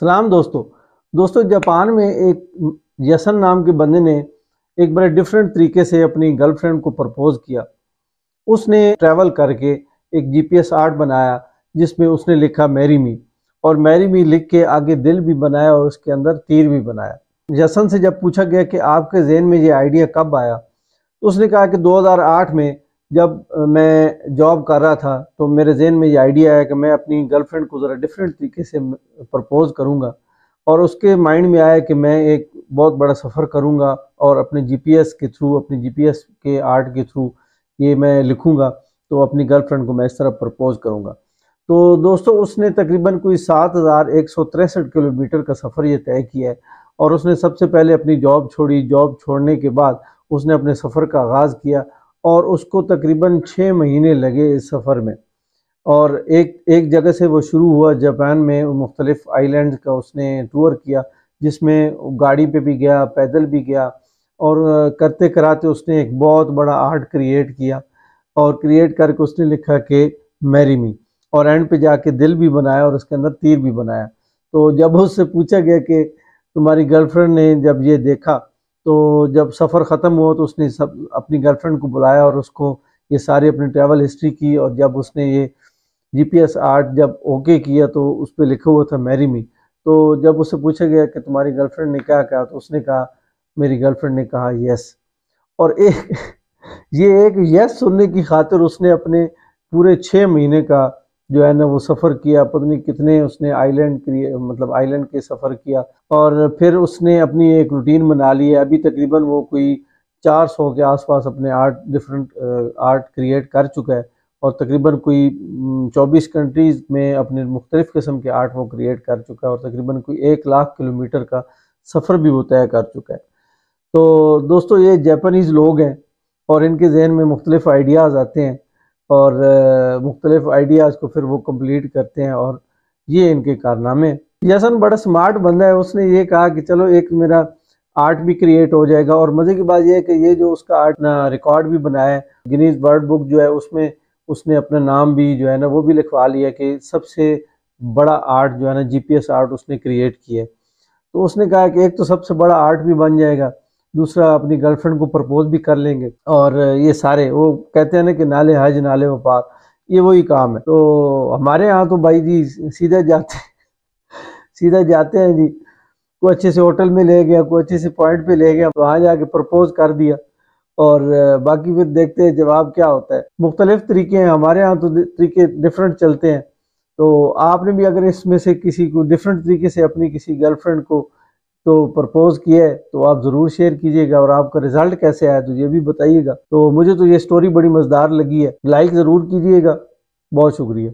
सलाम दोस्तों जापान में एक यसन नाम के बंदे ने एक बड़े डिफरेंट तरीके से अपनी गर्लफ्रेंड को प्रपोज किया। उसने ट्रैवल करके एक जीपीएस आर्ट बनाया जिसमें उसने लिखा मैरी मी, और मैरी मी लिख के आगे दिल भी बनाया और उसके अंदर तीर भी बनाया। यसन से जब पूछा गया कि आपके जहन में ये आइडिया कब आया, तो उसने कहा कि 2008 में जब मैं जॉब कर रहा था तो मेरे जहन में ये आइडिया आया कि मैं अपनी गर्लफ्रेंड को ज़रा डिफरेंट तरीके से प्रपोज करूँगा, और उसके माइंड में आया कि मैं एक बहुत बड़ा सफ़र करूँगा और अपने जीपीएस के थ्रू, अपने जीपीएस के आर्ट के थ्रू ये मैं लिखूँगा, तो अपनी गर्लफ्रेंड को मैं इस तरह प्रपोज करूँगा। तो दोस्तों उसने तकरीबन कोई 7163 किलोमीटर का सफ़र ये तय किया है, और उसने सबसे पहले अपनी जॉब छोड़ी। जॉब छोड़ने के बाद उसने अपने सफ़र का आगाज़ किया और उसको तकरीबन 6 महीने लगे इस सफ़र में। और एक जगह से वो शुरू हुआ जापान में, मुख्तलिफ आइलैंड का उसने टूर किया जिसमें गाड़ी पे भी गया, पैदल भी गया, और करते कराते उसने एक बहुत बड़ा आर्ट क्रिएट किया, और क्रिएट करके उसने लिखा कि मैरी मी, और एंड पे जाके दिल भी बनाया और उसके अंदर तीर भी बनाया। तो जब उससे पूछा गया कि तुम्हारी गर्लफ्रेंड ने जब ये देखा, तो जब सफ़र ख़त्म हुआ तो उसने सब अपनी गर्लफ्रेंड को बुलाया और उसको ये सारी अपनी ट्रैवल हिस्ट्री की, और जब उसने ये जीपीएस आर्ट जब ओके किया तो उस पर लिखा हुआ था मैरी मी। तो जब उससे पूछा गया कि तुम्हारी गर्लफ्रेंड ने क्या कहा, तो उसने कहा, मेरी गर्लफ्रेंड ने कहा यस। और एक यस सुनने की खातिर उसने अपने पूरे 6 महीने का जो है ना वो सफ़र किया, पता नहीं कितने उसने आइलैंड के सफ़र किया, और फिर उसने अपनी एक रूटीन बना ली है। अभी तकरीबन वो कोई 400 के आसपास अपने डिफरेंट आर्ट क्रिएट कर चुका है, और तकरीबन कोई 24 कंट्रीज़ में अपने मुख्तलिफ़ किस्म के आर्ट वो क्रिएट कर चुका है, और तकरीबन कोई 1 लाख किलोमीटर का सफ़र भी वो तय कर चुका है। तो दोस्तों ये जापानीज़ लोग हैं और इनके जहन में मुख्तलिफ़ आइडियाज़ आते हैं, और मुख्तलिफ़ आइडियाज़ को फिर वो कंप्लीट करते हैं, और ये इनके कारनामे हैं। यसन बड़ा स्मार्ट बंदा है, उसने ये कहा कि चलो एक मेरा आर्ट भी क्रिएट हो जाएगा। और मज़े की बात यह है कि ये जो उसका आर्ट ना रिकॉर्ड भी बनाया है, गिनीज वर्ल्ड बुक जो है उसमें उसने अपना नाम भी जो है ना वो भी लिखवा लिया कि सबसे बड़ा आर्ट जो है ना जीपीएस आर्ट उसने क्रिएट किया है। तो उसने कहा कि एक तो सबसे बड़ा आर्ट भी बन जाएगा, दूसरा अपनी गर्लफ्रेंड को प्रपोज भी कर लेंगे, और ये सारे वो कहते हैं ना कि नाले हज नाले वफाक, ये वही काम है। तो हमारे यहाँ तो भाई जी सीधा जाते हैं जी, कोई अच्छे से होटल में ले गया, कोई अच्छे से पॉइंट पे ले गया, वहाँ जाके प्रपोज कर दिया, और बाकी फिर देखते हैं जवाब क्या होता है। मुख्तलिफ तरीके हैं, हमारे यहाँ तो तरीके डिफरेंट चलते हैं। तो आपने भी अगर इसमें से किसी को डिफरेंट तरीके से अपनी किसी गर्लफ्रेंड को तो प्रपोज किया है तो आप ज़रूर शेयर कीजिएगा, और आपका रिजल्ट कैसे आया तो ये भी बताइएगा। तो मुझे तो ये स्टोरी बड़ी मज़ेदार लगी है, लाइक ज़रूर कीजिएगा। बहुत शुक्रिया।